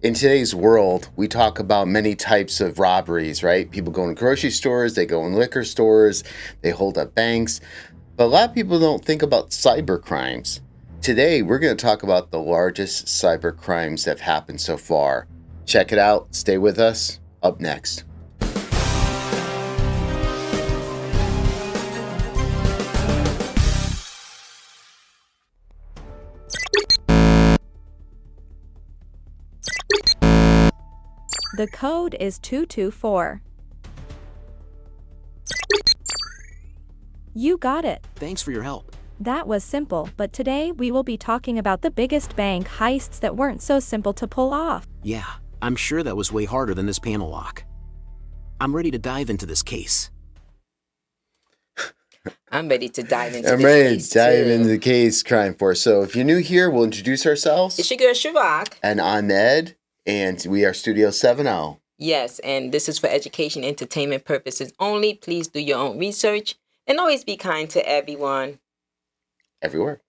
In today's world, we talk about many types of robberies, right? People go in grocery stores, they go in liquor stores, they hold up banks. But a lot of people don't think about cyber crimes. Today, we're going to talk about the largest cyber crimes that have happened so far. Check it out. Stay with us. Up next. The code is 224. You got it. Thanks for your help. That was simple, but today we will be talking about the biggest bank heists that weren't so simple to pull off. Yeah, I'm sure that was way harder than this panel lock. I'm ready to dive into this case. I'm ready to dive into I'm this ready case to dive too. into the case Crime Force. So if you're new here, we'll introduce ourselves. It's your girl Shivak. And I'm Ed, and we are Studio 7-0. Yes, and this is for education entertainment purposes only. Please do your own research and always be kind to everyone. Everywhere.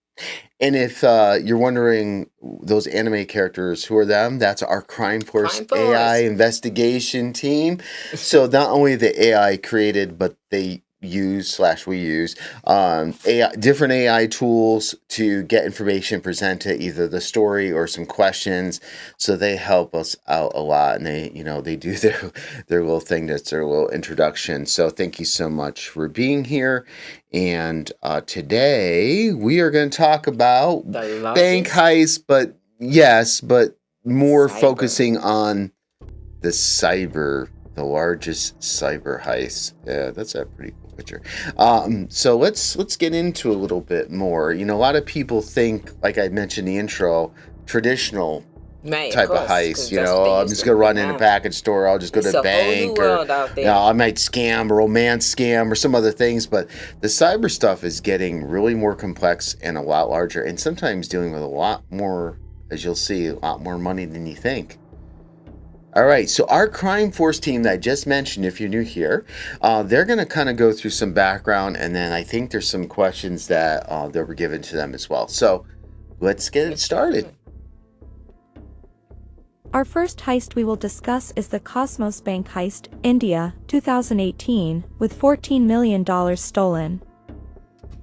And if you're wondering, those anime characters, who are them? That's our Crime Force Crime Force. AI investigation team. So not only the AI created, but they we use different AI tools to get information presented, either the story or some questions. So they help us out a lot, and they do their little thing. That's their little introduction. So thank you so much for being here. And today we are going to talk about bank heists, but more Cyber. focusing on the largest cyber heist. Yeah, that's a pretty cool picture. So let's get into a little bit more. A lot of people think, like I mentioned in the intro, traditional type of heist. I'm just gonna run in a package store. I'll just go to the bank, or I might scam, a romance scam, or some other things. But the cyber stuff is getting really more complex and a lot larger, and sometimes dealing with a lot more, as you'll see, a lot more money than you think. All right, so our Crime Force team that I just mentioned, if you're new here, they're going to kind of go through some background, and then I think there's some questions that were given to them as well. So let's get it started. Our first heist we will discuss is the Cosmos Bank heist, India, 2018, with $14 million stolen.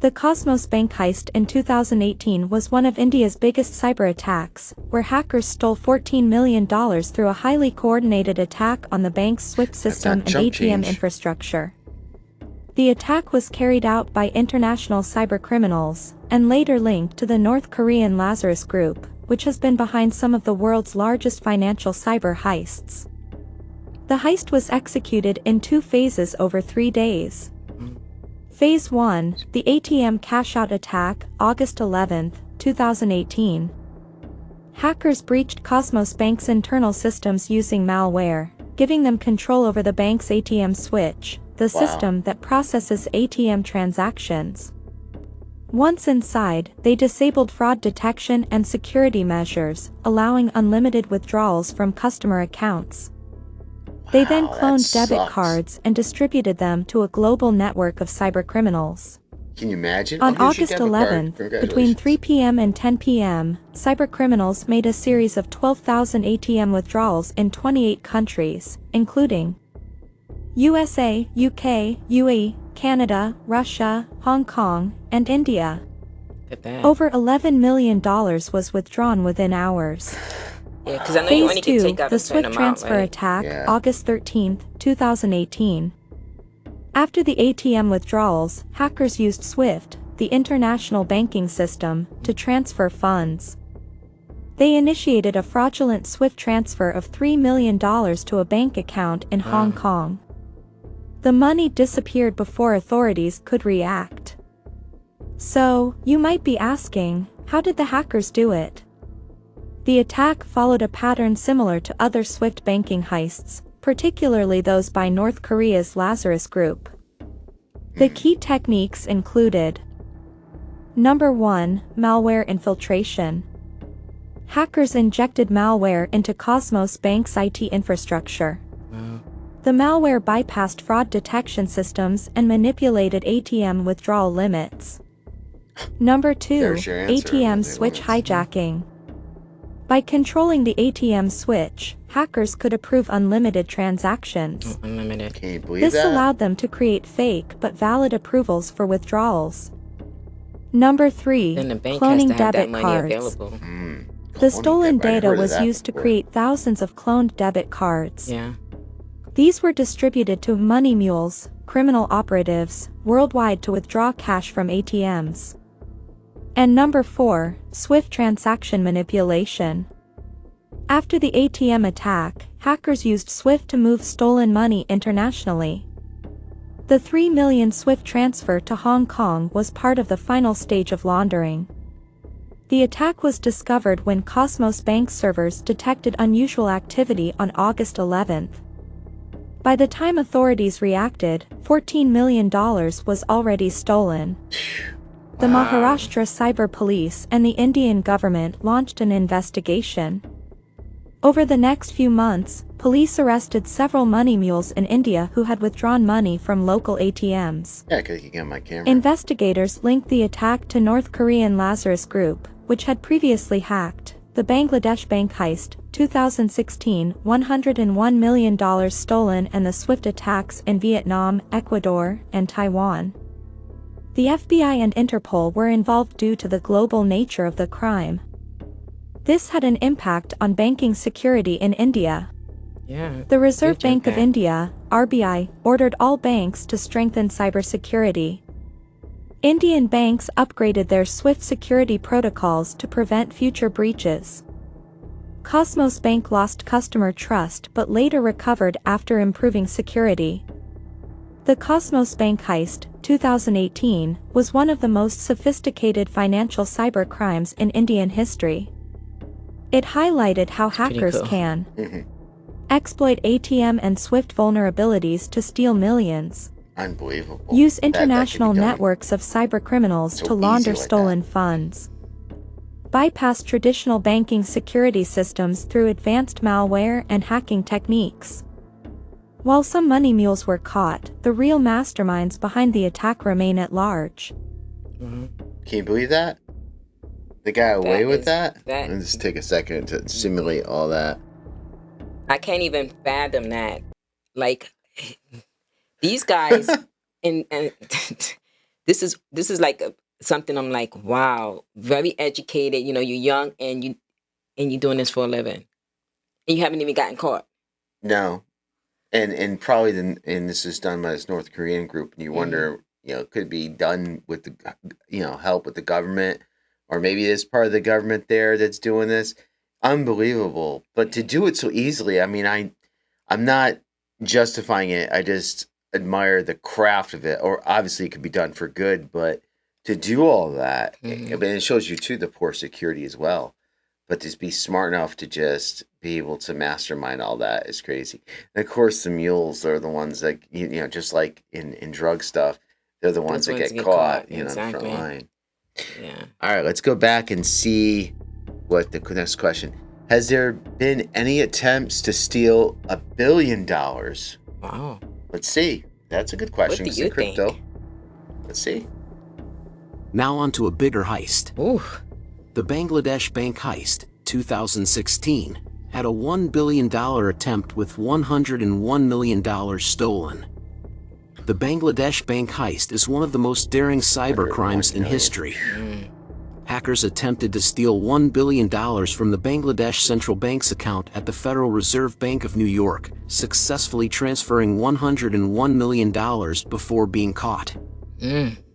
The Cosmos Bank heist in 2018 was one of India's biggest cyber attacks, where hackers stole $14 million through a highly coordinated attack on the bank's SWIFT system and ATM infrastructure. The attack was carried out by international cybercriminals, and later linked to the North Korean Lazarus Group, which has been behind some of the world's largest financial cyber heists. The heist was executed in 2 phases over 3 days. Phase 1, the ATM cash-out attack, August 11, 2018. Hackers breached Cosmos Bank's internal systems using malware, giving them control over the bank's ATM switch, the system that processes ATM transactions. Once inside, they disabled fraud detection and security measures, allowing unlimited withdrawals from customer accounts. They then cloned debit cards and distributed them to a global network of cybercriminals. Can you imagine? On August 11th, between 3 p.m. and 10 p.m., cybercriminals made a series of 12,000 ATM withdrawals in 28 countries, including USA, UK, UAE, Canada, Russia, Hong Kong, and India. Over $11 million was withdrawn within hours. Yeah, because I know you only can take out the a certain SWIFT amount, transfer right? attack, August 13, 2018. After the ATM withdrawals, hackers used SWIFT, the international banking system, to transfer funds. They initiated a fraudulent SWIFT transfer of $3 million to a bank account in Hong Kong. The money disappeared before authorities could react. So, you might be asking, how did the hackers do it? The attack followed a pattern similar to other SWIFT banking heists, particularly those by North Korea's Lazarus Group. The key techniques included: Number 1, malware infiltration. Hackers injected malware into Cosmos Bank's IT infrastructure. The malware bypassed fraud detection systems and manipulated ATM withdrawal limits. Number 2, ATM switch hijacking. By controlling the ATM switch, hackers could approve unlimited transactions. Unlimited. Can you believe This that? allowed them to create fake but valid approvals for withdrawals. Number 3. Then the bank has Cloning to have that debit money cards. available. The stolen Cloning debit. I data heard of was that used to before. create thousands of cloned debit cards. Yeah. These were distributed to money mules, criminal operatives, worldwide to withdraw cash from ATMs. And number 4. Swift transaction manipulation. After the ATM attack, hackers used SWIFT to move stolen money internationally. The 3 million SWIFT transfer to Hong Kong was part of the final stage of laundering. The attack was discovered when Cosmos Bank servers detected unusual activity on August 11. By the time authorities reacted, $14 million was already stolen. The Maharashtra Cyber Police and the Indian government launched an investigation. Over the next few months, police arrested several money mules in India who had withdrawn money from local ATMs. Yeah, because you can get my camera. Investigators linked the attack to North Korean Lazarus Group, which had previously hacked the Bangladesh bank heist, 2016, $101 million stolen, and the SWIFT attacks in Vietnam, Ecuador, and Taiwan. The FBI and Interpol were involved due to the global nature of the crime. This had an impact on banking security in India. Yeah. The Reserve Huge Bank of impact. India, RBI, ordered all banks to strengthen cybersecurity. Indian banks upgraded their SWIFT security protocols to prevent future breaches. Cosmos Bank lost customer trust but later recovered after improving security. The Cosmos Bank heist, 2018, was one of the most sophisticated financial cybercrimes in Indian history. It highlighted how pretty hackers cool. can exploit ATM and SWIFT vulnerabilities to steal millions, Unbelievable. use That could be international done. networks of cybercriminals So to launder easy like stolen funds, bypass traditional banking security systems through advanced malware and hacking techniques. While some money mules were caught, the real masterminds behind the attack remain at large. Can you believe that? They got away with that? that- Let's just take a second to simulate all that. I can't even fathom that. Like these guys, and this is like something I'm like, wow, very educated. You know, you're young and you're doing this for a living, and you haven't even gotten caught. No. And probably and this is done by this North Korean group, and you wonder, could it be done with the, help with the government, or maybe there's part of the government there that's doing this. Unbelievable. But to do it so easily, I mean, I'm not justifying it. I just admire the craft of it. Or obviously it could be done for good, but to do all that, I mean, it shows you too the poor security as well. But to be smart enough to just be able to mastermind all that is crazy. And of course, the mules are the ones that, just like in drug stuff, they're the ones that get caught, in the front Exactly. line. Yeah. All right, let's go back and see what the next question. Has there been any attempts to steal $1 billion? Wow. Let's see. That's a good question. What do 'cause you in crypto. think? Let's see. Now on to a bigger heist. Ooh. The Bangladesh bank heist, 2016, had a $1 billion attempt with $101 million stolen. The Bangladesh bank heist is one of the most daring cyber crimes in history. Hackers attempted to steal $1 billion from the Bangladesh Central Bank's account at the Federal Reserve Bank of New York, successfully transferring $101 million before being caught.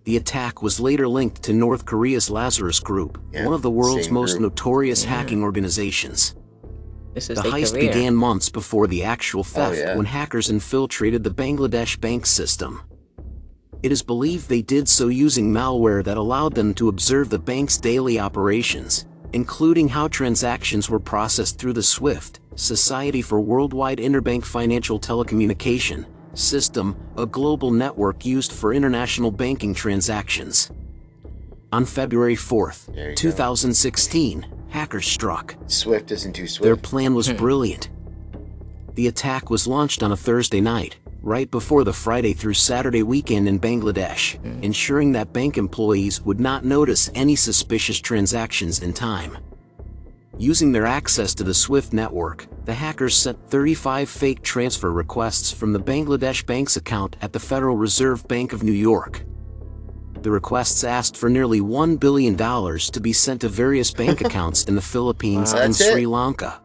The attack was later linked to North Korea's Lazarus Group, one of the world's same most group. notorious hacking organizations. This is The their heist career. began months before the actual theft yeah. when hackers infiltrated the Bangladesh bank system. It is believed they did so using malware that allowed them to observe the bank's daily operations, including how transactions were processed through the SWIFT, Society for Worldwide Interbank Financial Telecommunication, system, a global network used for international banking transactions. On February 4th, There you go. 2016, hackers struck. Swift isn't too Their swift. plan was brilliant. The attack was launched on a Thursday night, right before the Friday through Saturday weekend in Bangladesh, ensuring that bank employees would not notice any suspicious transactions in time. Using their access to the SWIFT network, the hackers sent 35 fake transfer requests from the Bangladesh bank's account at the Federal Reserve Bank of New York. The requests asked for nearly $1 billion to be sent to various bank accounts in the Philippines and Sri Lanka.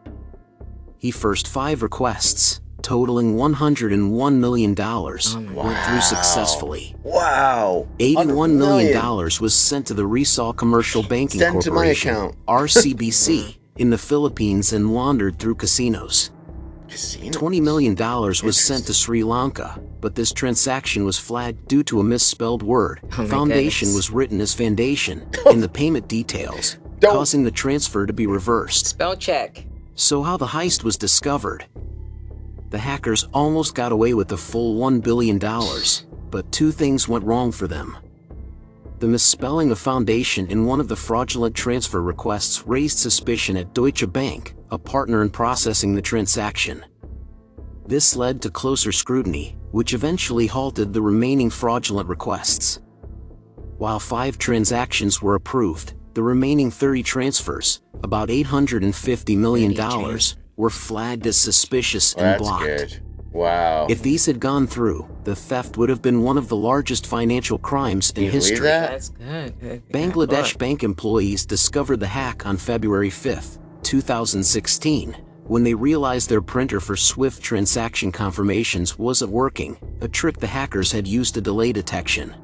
The first 5 requests, totaling $101 million, went through successfully. Wow. $81 million was sent to the Rizal Commercial Banking Corporation, RCBC, in the Philippines and laundered through casinos. $20 million was sent to Sri Lanka, but this transaction was flagged due to a misspelled word. Foundation was written as Foundation in the payment details, causing the transfer to be reversed. Spell check. So how the heist was discovered? The hackers almost got away with the full $1 billion, but 2 things went wrong for them. The misspelling of Foundation in one of the fraudulent transfer requests raised suspicion at Deutsche Bank, a partner in processing the transaction. This led to closer scrutiny, which eventually halted the remaining fraudulent requests. While 5 transactions were approved, the remaining 30 transfers, about $850 million, were flagged as suspicious and blocked. Good. Wow. If these had gone through, the theft would have been one of the largest financial crimes in history. That's good. Bangladesh bank employees discovered the hack on February 5, 2016, when they realized their printer for SWIFT transaction confirmations wasn't working, a trick the hackers had used to delay detection.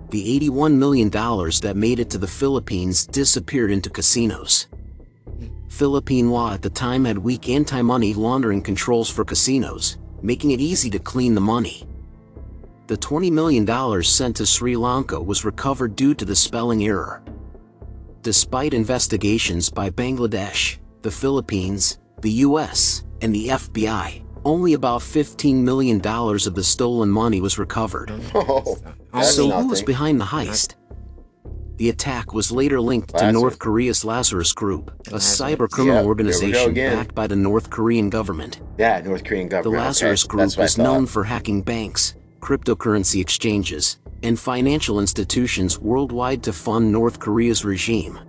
The $81 million that made it to the Philippines disappeared into casinos. Philippine law at the time had weak anti-money laundering controls for casinos, making it easy to clean the money. The $20 million sent to Sri Lanka was recovered due to the spelling error. Despite investigations by Bangladesh, the Philippines, the US, and the FBI, only about $15 million of the stolen money was recovered. So who was behind the heist? The attack was later linked to North Korea's Lazarus Group, a cybercriminal organization backed by the North Korean government. Yeah, North Korean government. The Lazarus Group is known for hacking banks, cryptocurrency exchanges, and financial institutions worldwide to fund North Korea's regime.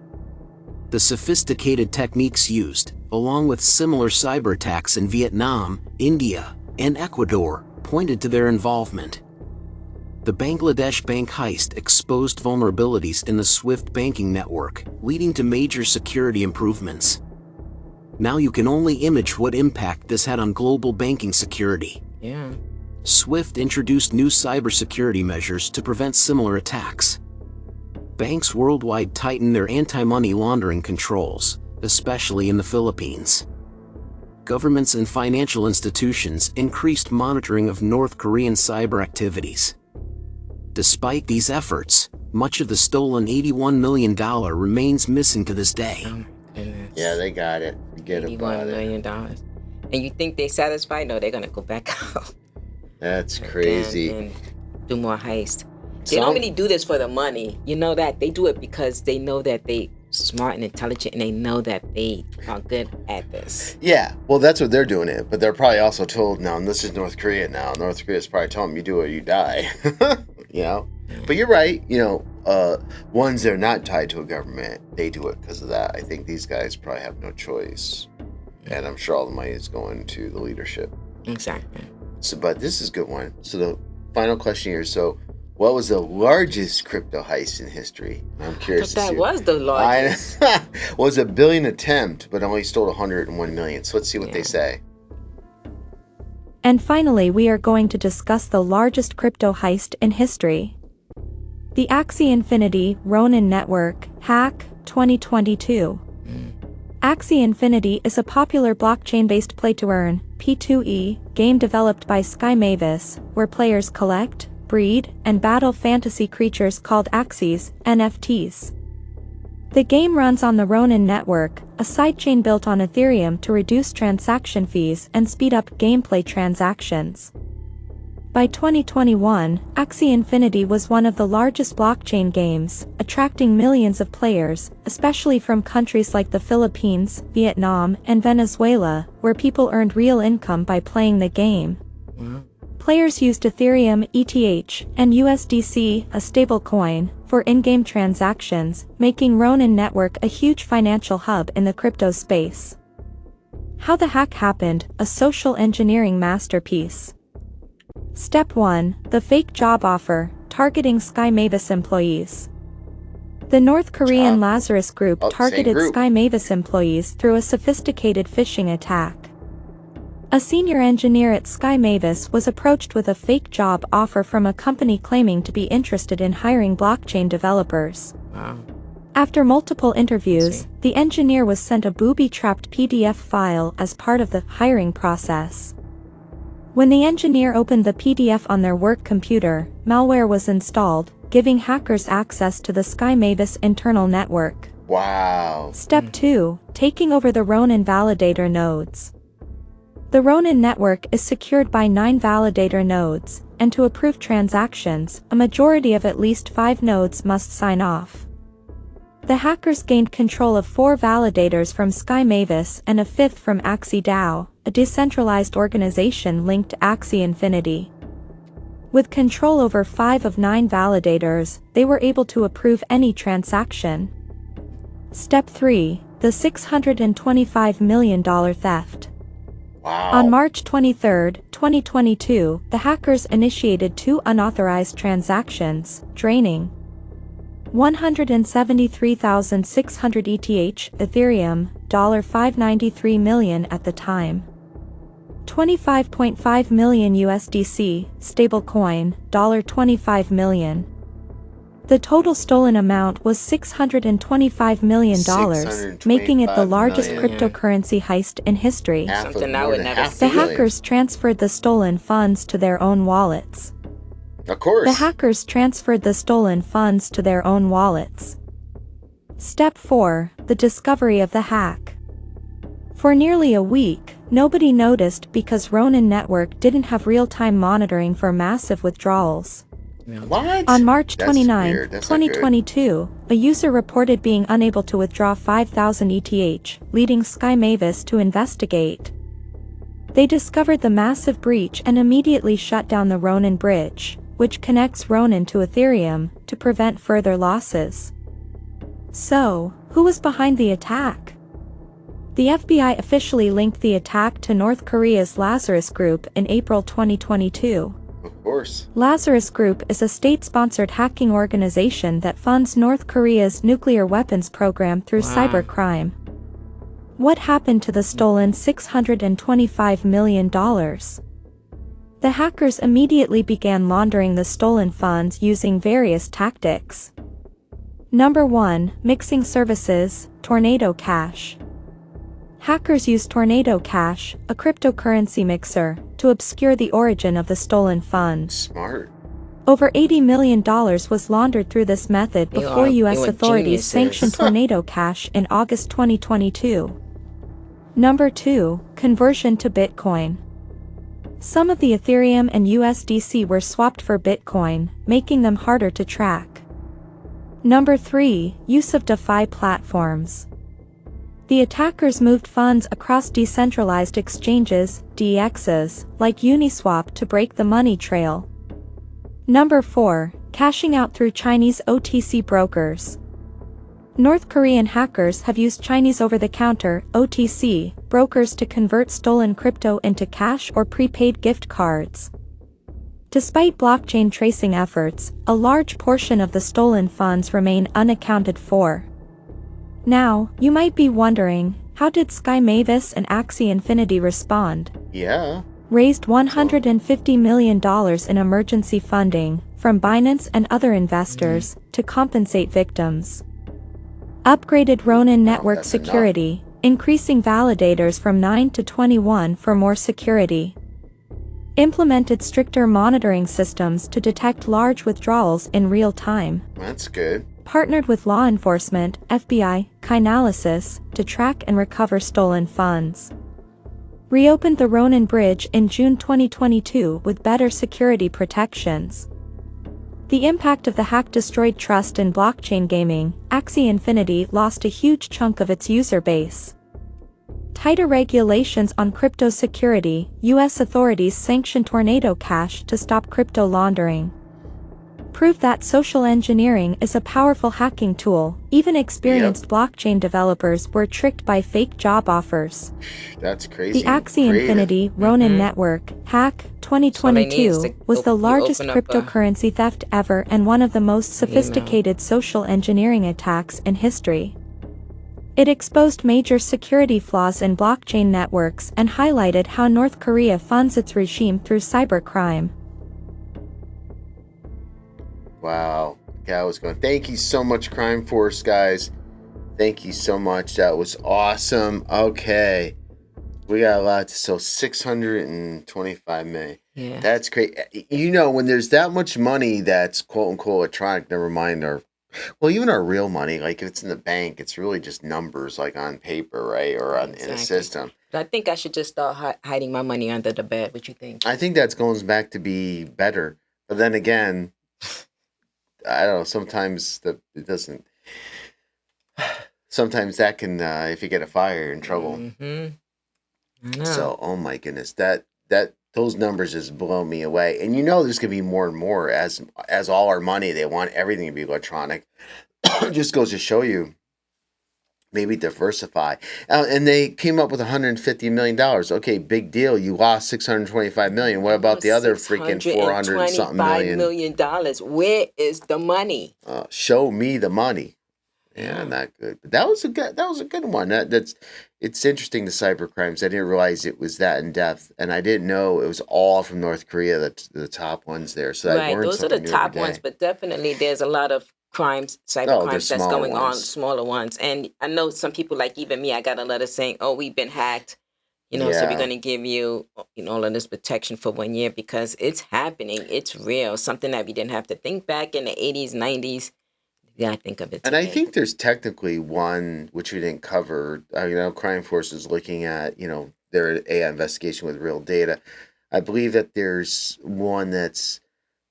The sophisticated techniques used, along with similar cyber attacks in Vietnam, India, and Ecuador, pointed to their involvement. The Bangladesh bank heist exposed vulnerabilities in the SWIFT banking network, leading to major security improvements. Now you can only imagine what impact this had on global banking security. Yeah. SWIFT introduced new cybersecurity measures to prevent similar attacks. Banks worldwide tightened their anti-money laundering controls, especially in the Philippines. Governments and financial institutions increased monitoring of North Korean cyber activities. Despite these efforts, much of the stolen $81 million remains missing to this day. Oh my goodness. Yeah, they got it. Forget about $81 million. And you think they're satisfied? No, they're going to go back out. That's crazy. And do more heist. They don't really do this for the money. You know that? They do it because they know that they smart and intelligent, and they know that they are good at this. Yeah, well, that's what they're doing it. But they're probably also told, now, and this is North Korea now. North Korea's probably telling them, you do it or you die. You know? But you're right. You know, ones that are not tied to a government, they do it because of that. I think these guys probably have no choice. And I'm sure all the money is going to the leadership. Exactly. So, but this is a good one. So the final question here. So what was the largest crypto heist in history? I'm curious. That was the largest. Was a billion attempt, but only stole 101 million. So let's see what they say. And finally, we are going to discuss the largest crypto heist in history. The Axie Infinity Ronin Network Hack 2022. Axie Infinity is a popular blockchain-based play-to-earn (P2E) game developed by Sky Mavis, where players collect, breed, and battle fantasy creatures called Axies, NFTs. The game runs on the Ronin network, a sidechain built on Ethereum to reduce transaction fees and speed up gameplay transactions. By 2021, Axie Infinity was one of the largest blockchain games, attracting millions of players, especially from countries like the Philippines, Vietnam, and Venezuela, where people earned real income by playing the game. players used Ethereum, ETH, and USDC, a stablecoin, for in-game transactions, making Ronin Network a huge financial hub in the crypto space. How the hack happened, a social engineering masterpiece. Step 1. The fake job offer, targeting Sky Mavis employees. The North Korean Lazarus Group targeted Sky Mavis employees through a sophisticated phishing attack. A senior engineer at Sky Mavis was approached with a fake job offer from a company claiming to be interested in hiring blockchain developers. Wow. After multiple interviews, the engineer was sent a booby-trapped PDF file as part of the hiring process. When the engineer opened the PDF on their work computer, malware was installed, giving hackers access to the Sky Mavis internal network. Wow. Step 2. Taking over the Ronin validator nodes. The Ronin network is secured by 9 validator nodes, and to approve transactions, a majority of at least 5 nodes must sign off. The hackers gained control of 4 validators from Sky Mavis and a 5th from Axie DAO, a decentralized organization linked to Axie Infinity. With control over 5 of 9 validators, they were able to approve any transaction. Step 3. The $625 million theft. Wow. On March 23, 2022, the hackers initiated 2 unauthorized transactions, draining 173,600 ETH, Ethereum, $593 million at the time. 25.5 million USDC, stablecoin, $25 million. The total stolen amount was $625 million, making it the largest cryptocurrency heist in history. Something I would never The hackers transferred the stolen funds to their own wallets. Of course. The hackers transferred the stolen funds to their own wallets. Step 4. The discovery of the hack. For nearly a week, nobody noticed because Ronin Network didn't have real-time monitoring for massive withdrawals. What? On March That's 29, weird. That's not good. 2022, a user reported being unable to withdraw 5,000 ETH, leading Sky Mavis to investigate. They discovered the massive breach and immediately shut down the Ronin bridge, which connects Ronin to Ethereum, to prevent further losses. So, who was behind the attack? The FBI officially linked the attack to North Korea's Lazarus Group in April 2022. Of course. Lazarus Group is a state-sponsored hacking organization that funds North Korea's nuclear weapons program through cybercrime. What happened to the stolen $625 million? The hackers immediately began laundering the stolen funds using various tactics. Number 1. Mixing services, Tornado Cash. Hackers used Tornado Cash, a cryptocurrency mixer, to obscure the origin of the stolen funds. Smart. Over $80 million was laundered through this method before U.S. authorities sanctioned Tornado Cash in August 2022. Number 2. Conversion to Bitcoin. Some of the Ethereum and USDC were swapped for Bitcoin, making them harder to track. Number 3. Use of DeFi platforms. The attackers moved funds across decentralized exchanges, DEXs, like Uniswap to break the money trail. Number 4. Cashing out through Chinese OTC brokers. North Korean hackers have used Chinese over-the-counter, OTC, brokers to convert stolen crypto into cash or prepaid gift cards. Despite blockchain tracing efforts, a large portion of the stolen funds remain unaccounted for. Now, you might be wondering, how did Sky Mavis and Axie Infinity respond? Yeah. Raised $150 million in emergency funding from Binance and other investors to compensate victims. Upgraded Ronin network security, increasing validators from 9 to 21 for more security. Implemented stricter monitoring systems to detect large withdrawals in real time. That's good. Partnered with law enforcement, FBI, Chainalysis, to track and recover stolen funds. Reopened the Ronin Bridge in June 2022 with better security protections. The impact of the hack destroyed trust in blockchain gaming. Axie Infinity lost a huge chunk of its user base. Tighter regulations on crypto security. U.S. authorities sanction Tornado Cash to stop crypto laundering. Prove that social engineering is a powerful hacking tool. Even experienced blockchain developers were tricked by fake job offers. That's crazy. The Axie Creative. Infinity Ronin Network hack All I need is 2022 to was the you largest open up a cryptocurrency theft ever and one of the most email. sophisticated social engineering attacks in history. It exposed major security flaws in blockchain networks and highlighted how North Korea funds its regime through cybercrime. Wow. Okay, I was going, thank you so much, Crime Force, guys. Thank you so much. That was awesome. Okay. We got a lot. So 625 million. Yeah. That's great. You know, when there's that much money that's quote unquote electronic, never mind even our real money, like if it's in the bank, it's really just numbers like on paper, right? Or in a Exactly. system. But I think I should just start hiding my money under the bed. What you think? I think that's going back to be better. But then again, I don't know. Sometimes it doesn't. Sometimes that can, if you get a fire, you're in trouble. Mm-hmm. I know. So, oh my goodness, those numbers just blow me away. And you know, there's gonna be more and more as all our money. They want everything to be electronic. Just goes to show you, maybe diversify. And they came up with $150 million. Okay, big deal. You lost $625 million. What about the other freaking 400 something million? $625 million. Where is the money? Show me the money. Yeah, Yeah. not good. But that was a good one. It's interesting, the cyber crimes. I didn't realize it was that in depth, and I didn't know it was all from North Korea. That's the top ones there. So I Right. learned Those are the something new every top ones, day. but definitely there's a lot of crimes, cyber Oh, crimes there's that's smaller going on, ones. smaller ones. And I know some people, like even me, I got a letter saying, "Oh, we've been hacked." So we're Yeah. going to give you, all of this protection for 1 year because it's happening. It's real. Something that we didn't have to think back in the 80s, 90s. Yeah, I think of it And I today. think there's technically one which we didn't cover. Crime Force is looking at their AI investigation with real data. I believe that there's one that's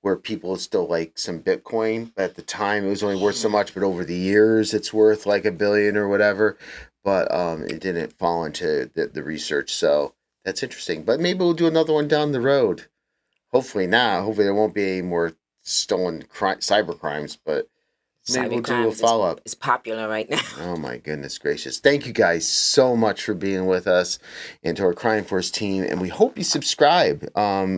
where people still like some Bitcoin, but at the time it was only worth so much, but over the years it's worth like $1 billion or whatever. But it didn't fall into the research, so that's interesting. But maybe we'll do another one down the road. Hopefully not. Hopefully there won't be any more stolen cyber crimes, but maybe we'll do a Cybercrimes follow-up. is popular right now. Oh my goodness gracious. Thank you guys so much for being with us and to our Crime Force team. And we hope you subscribe.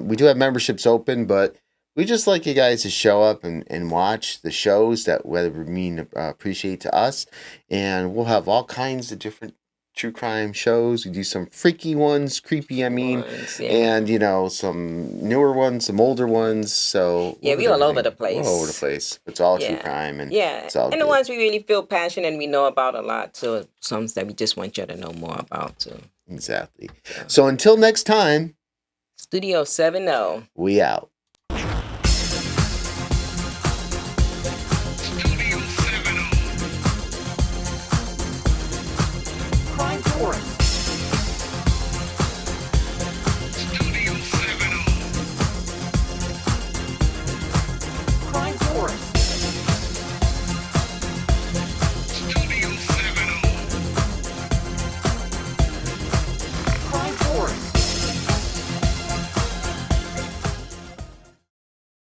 We do have memberships open, but we just like you guys to show up and watch the shows that whether mean appreciate to us. And we'll have all kinds of different true crime shows. We do some freaky ones, creepy, Ones, yeah. and some newer ones, some older ones. So Yeah, we're we all over the place. We're all over the place. It's all true Yeah. crime, and Yeah, it's all and good. the ones we really feel passionate and we know about a lot too. Some that we just want you to know more about too. Exactly. So until next time, Studio 70. we out.